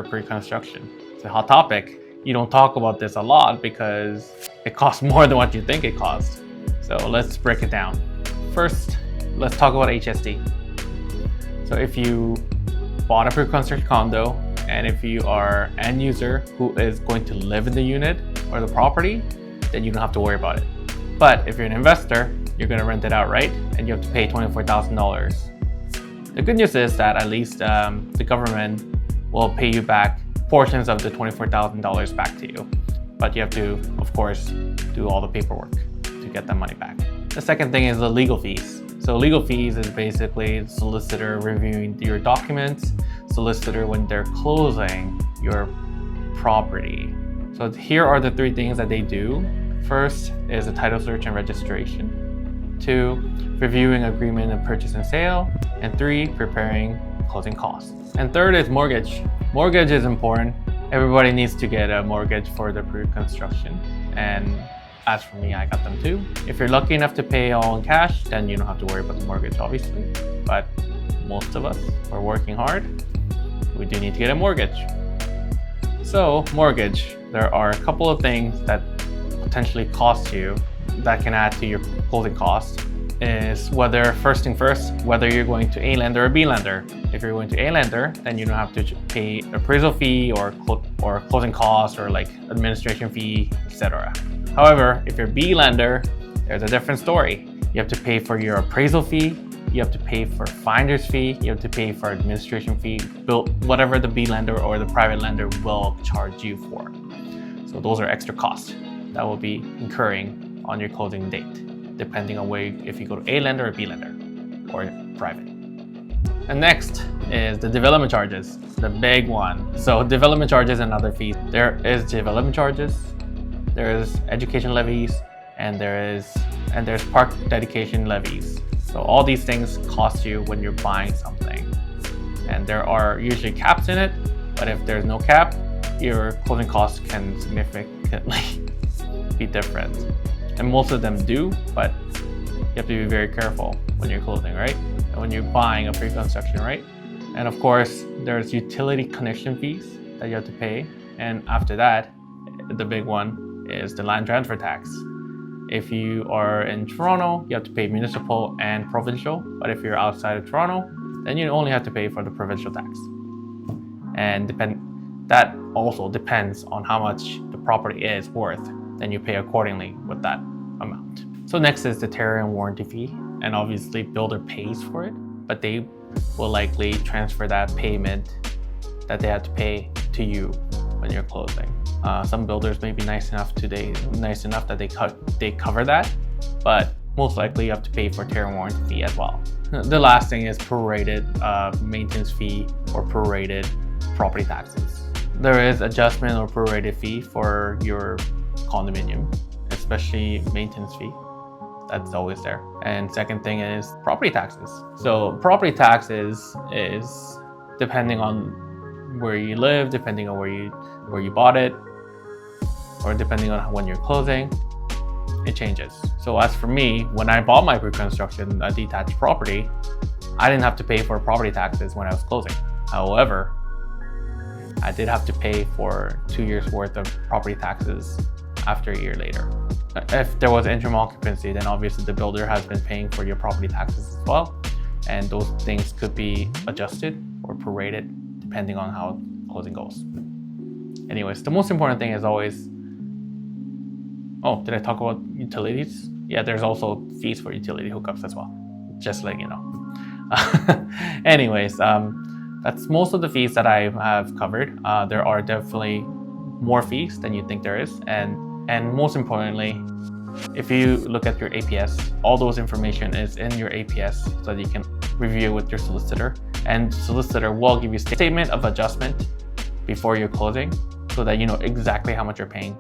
for pre-construction. It's a hot topic. You don't talk about this a lot because it costs more than what you think it costs. So let's break it down. First, let's talk about HST. So if you bought a pre-construction condo, and if you are an end user who is going to live in the unit or the property, then you don't have to worry about it. But if you're an investor, you're going to rent it out, right? And you have to pay $24,000. The good news is that at least the government will pay you back portions of the $24,000 back to you. But you have to, of course, do all the paperwork to get that money back. The second thing is the legal fees. So legal fees is basically solicitor reviewing your documents, solicitor when they're closing your property. So here are the three things that they do. First is a title search and registration. 2, reviewing agreement of purchase and sale. And 3, preparing closing costs. And third is mortgage. Mortgage is important. Everybody needs to get a mortgage for the pre-construction. And as for me, I got them too. If you're lucky enough to pay all in cash, then you don't have to worry about the mortgage, obviously. But most of us are working hard. We do need to get a mortgage. So mortgage, there are a couple of things that potentially cost you that can add to your closing costs. Is whether, first thing first, whether you're going to A lender or B lender. If you're going to A lender, then you don't have to pay appraisal fee or closing costs or like administration fee, etc. However, if you're B lender, there's a different story. You have to pay for your appraisal fee, you have to pay for finder's fee, you have to pay for administration fee, whatever the B lender or the private lender will charge you for. So those are extra costs that will be incurring on your closing date, depending on if you go to A lender or B lender or private. And next is the development charges, the big one. So development charges and other fees. There is development charges, there is education levies, and there's park dedication levies. So all these things cost you when you're buying something. And there are usually caps in it, but if there's no cap, your closing costs can significantly be different. And most of them do, but you have to be very careful when you're closing, right? And when you're buying a pre-construction, right? And of course, there's utility connection fees that you have to pay. And after that, the big one is the land transfer tax. If you are in Toronto, you have to pay municipal and provincial. But if you're outside of Toronto, then you only have to pay for the provincial tax. And that also depends on how much the property is worth. Then you pay accordingly with that amount. So next is the Tarion warranty fee. And obviously builder pays for it, but they will likely transfer that payment that they have to pay to you when you're closing. Some builders may be nice enough that they cover that, but most likely you have to pay for Tarion warranty fee as well. The last thing is prorated maintenance fee or prorated property taxes. There is adjustment or prorated fee for your condominium, especially maintenance fee. That's always there. And second thing is property taxes. So property taxes is depending on where you live, depending on where you bought it, or depending on when you're closing, it changes. So as for me, when I bought my pre-construction, a detached property, I didn't have to pay for property taxes when I was closing. However, I did have to pay for 2 years worth of property taxes after a year later. If there was interim occupancy, then obviously the builder has been paying for your property taxes as well. And those things could be adjusted or prorated depending on how closing goes. Anyways, the most important thing is always, did I talk about utilities? Yeah, there's also fees for utility hookups as well, just letting you know. Anyways, that's most of the fees that I have covered. There are definitely more fees than you think there is. And most importantly, if you look at your APS, all those information is in your APS so that you can review with your solicitor. And solicitor will give you a statement of adjustment before you're closing so that you know exactly how much you're paying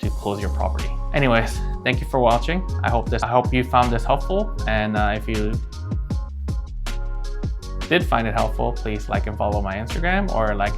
to close your property. Anyways, thank you for watching. I hope you found this helpful. And if you did find it helpful, please like and follow my Instagram or like